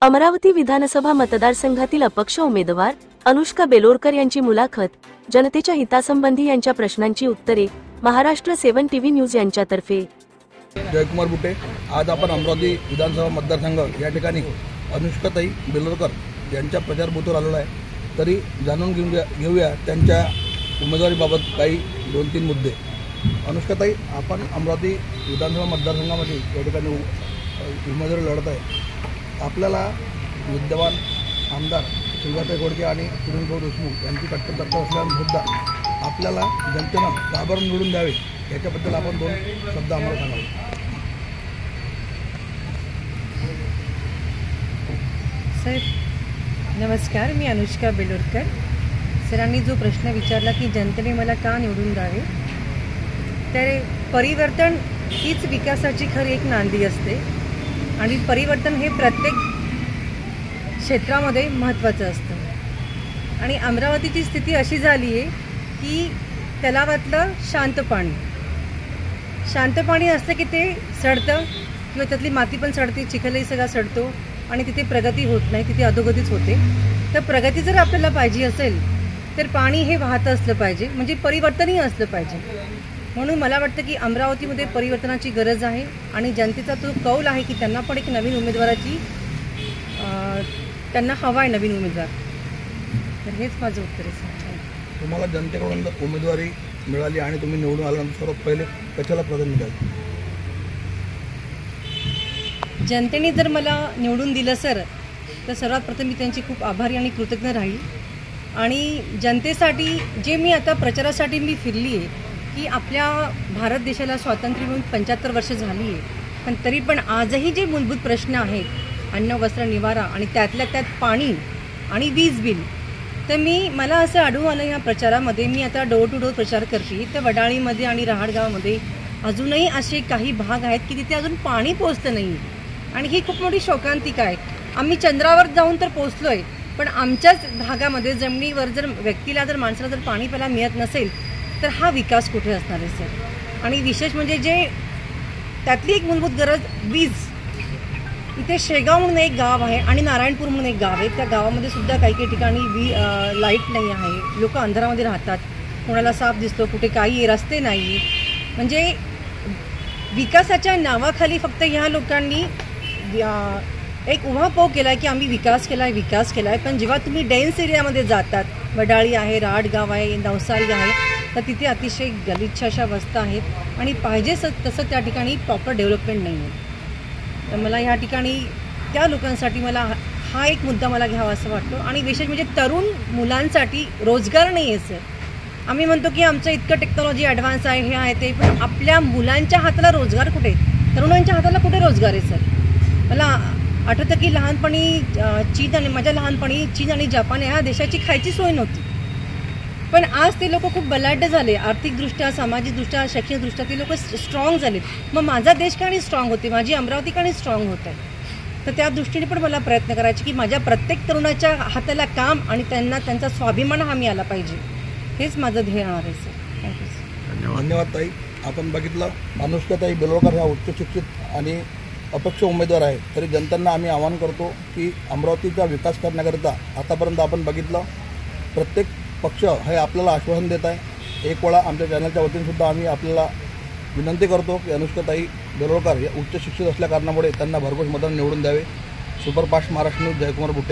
अमरावती विधानसभा मतदारसंघातील अपक्ष उमेदवार अनुष्का बेलोरकर यांची मुलाखत, जनतेच्या हितासंबंधी यांच्या प्रश्नांची उत्तरे, महाराष्ट्र 7 टीव्ही न्यूज यांच्यातर्फे। जयकुमार बुटे, आज आपण अमरावती विधानसभा मतदारसंघ या ठिकाणी अनुष्काताई बेलोरकर यांच्या प्रचार बूथवर आलेलो आहे। तरी जाणून घेऊया त्यांच्या उमेदवारीबाबत काही 2-3 मुद्दे। अनुष्काताई, आपण अमरावती विधानसभा मतदारसंघामध्ये या ठिकाणी उमेदवारी लढत आहे। आपल्याला विद्यमान आमदार सुजाताई गोडके आणि किरण देशमुख यांची कट्टर असल्यामुळे आपल्याला जनतेनं का बरं निवडून द्यावे याच्याबद्दल आपण 2 शब्द आम्हाला सांगावे। सर नमस्कार, मी अनुष्का बेलोरकर। सरांनी जो प्रश्न विचारला की जनतेने मला का निवडून द्यावे, तर परिवर्तन हीच विकासाची खरी एक नांदी असते आणि परिवर्तन हे प्रत्येक क्षेत्रामध्ये महत्त्वाचं असतं। आणि अमरावतीची स्थिती अशी झाली आहे की तलावातलं शांत पाणी असतं की ते सडतं किंवा त्यातली माती पण सडते, चिखलही सगळा सडतो आणि तिथे प्रगती होत नाही, तिथे अधोगतीच होते। तर प्रगती जर आपल्याला पाहिजे असेल तर पाणी हे वाहतं असलं पाहिजे, म्हणजे परिवर्तनही असलं पाहिजे। म्हणून मला वाटतं की अमरावतीमध्ये परिवर्तनाची गरज आहे आणि जनतेचा तो कौल आहे की त्यांना पण एक नवीन उमेदवाराची त्यांना हवा आहे, नवीन उमेदवार। तर हेच माझं उत्तर आहे। तुम्हाला जनतेकडून उमेदवारी मिळाली आणि तुम्ही निवडून आल्यानंतर सर्वात पहिले कशाला प्राधान्य द्याल? जनतेने जर मला निवडून दिलं सर, तर सर्वात प्रथम मी त्यांची खूप आभारी आणि कृतज्ञ राहील। आणि जनतेसाठी जे मी आता प्रचारासाठी मी फिरली आहे की आपल्या भारत देशाला स्वातंत्र्य मिळून 75 वर्ष झाली आहे, पण तरी पण आजही जे मूलभूत प्रश्न आहेत, अन्न वस्त्र निवारा आणि त्यातल्या त्यात पाणी आणि वीज बिल, तर मला असं आढळून आलं या प्रचारामध्ये। मी आता डोर टू डोर प्रचार करते, तर वडाळीमध्ये आणि रहाटगावमध्ये अजूनही असे काही भाग आहेत की तिथे अजून पाणी पोचतं नाही आणि ही खूप मोठी शोकांतिका आहे। आम्ही चंद्रावर जाऊन तर पोचलो आहे, पण आमच्याच भागामध्ये जमिनीवर जर व्यक्तीला जर माणसाला जर पाणी प्यायला मिळत नसेल तर हा विकास कुठे असणार आहे सर? आणि विशेष म्हणजे जे त्यातली एक मूलभूत गरज वीज। इथे शेगाव म्हणून एक गाव आहे आणि नारायणपूर म्हणून एक गाव आहे, त्या गावामध्ये सुद्धा काही ठिकाणी लाईट नाही आहे, लोक अंधारामध्ये राहतात, कोणाला साप दिसतो, कुठे काही रस्ते नाही। म्हणजे विकासाच्या नावाखाली फक्त ह्या लोकांनी एक उहापोह केला की आम्ही विकास केला आहे, पण जेव्हा तुम्ही डेन्स एरियामध्ये जातात, वडाळी आहे, रहाटगाव आहे, नवसारी आहे, तर तिथे अतिशय गलिच्छ अशा वस्त्या आहेत आणि पाहिजे तसं त्या ठिकाणी प्रॉपर डेव्हलपमेंट नाही आहे। तर मला ह्या ठिकाणी त्या लोकांसाठी मला हा एक मुद्दा मला घ्यावा असं वाटतो। आणि विशेष म्हणजे तरुण मुलांसाठी रोजगार नाही आहे सर। आम्ही म्हणतो की आमचं इतकं टेक्नॉलॉजी ॲडव्हान्स आहे, हे आहे ते, पण आपल्या मुलांच्या हाताला रोजगार कुठे, तरुणांच्या हाताला कुठे रोजगार आहे सर? मला आठवतं की लहानपणी माझ्या लहानपणी चीन आणि जपान ह्या देशाची खायची सोय नव्हती, पण आज ते लोक खूप बलाढ्य झाले, आर्थिकदृष्ट्या, सामाजिकदृष्ट्या, शैक्षणिकदृष्ट्या ते लोक स्ट्रॉंग झाले। मग माझा देश का नाही स्ट्रॉंग होते, माझी अमरावती का नाही स्ट्रॉंग होत आहे? तर त्या दृष्टीने पण मला प्रयत्न करायचे की माझ्या प्रत्येक तरुणाच्या हाताला काम आणि त्यांना त्यांचा स्वाभिमान हा मिळाला पाहिजे, हेच माझं ध्येय राहणार आहे सर। Thank you sir. धन्यवाद ताई। आपण बघितलं अनुष्काताई बेलोरकर ह्या उच्च शिक्षित आणि अपक्ष उमेदवार आहे। तरी जनतांना आम्ही आवाहन करतो की अमरावतीचा विकास करण्याकरिता आतापर्यंत आपण बघितलं प्रत्येक पक्ष हे आपल्याला आश्वासन देत आहे। एक वेळा आमच्या चॅनलच्या वतीने सुद्धा आम्ही आपल्याला विनंती करतो की अनुष्काताई बेलोरकर या उच्च शिक्षित असल्या कारणामुळे त्यांना भरघोस मताने निवडून द्यावे। Superfast Maharashtra news, Jaykumar बुटे।